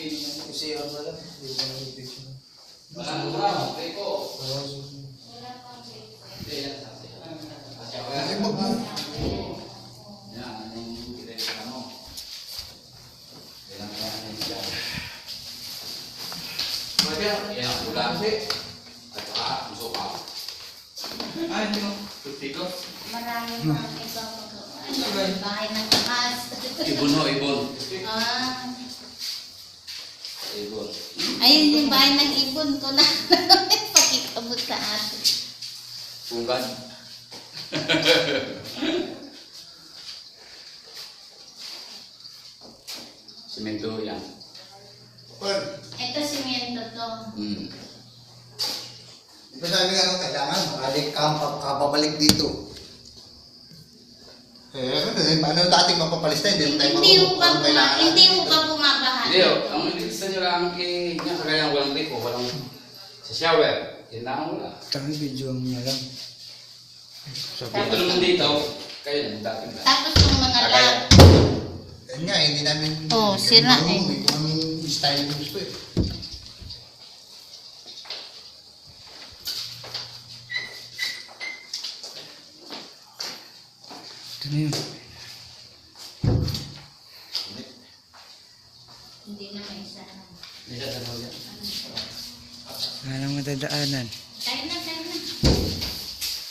Kasi ano na lang, hindi ko na i-picture. Walang mura, Rico. Wala pang break. Hindi yan, sabi. Ay, mag- Yan, anong pinag-isa mo? Ilang yan siya. Yan ang ulam. At saka, gusto ka. Ay, hindi mo. Tuti ko. Marami pang ibang magawa. Bahay ng taas. Ibon ho, ibon. Ah. Ibon. Ayun yung bahay ng ibon ko na. Pakikabot sa atin. Punggan. Semento yan. Well, Ito simento to. ito sabi nga nung kailangan, makalik ka kapabalik dito. Paano dating mapapalista, hindi mo tayo Hindi mo pa bumabaha. Hindi, ang gusto nyo lang niya kagaya walang Rico, walang sa shower. Yan na ang wala. Tangan video niya lang. Ito naman dito, kayo naman dating na. Tapos yung mga lab. Yan nga, hindi namin... Oh, sira eh. Kung anong style yung gusto eh. Ito na yun. Hindi na may isa. Hindi siya dalawa yan. Wala nang matadaanan. Tayo na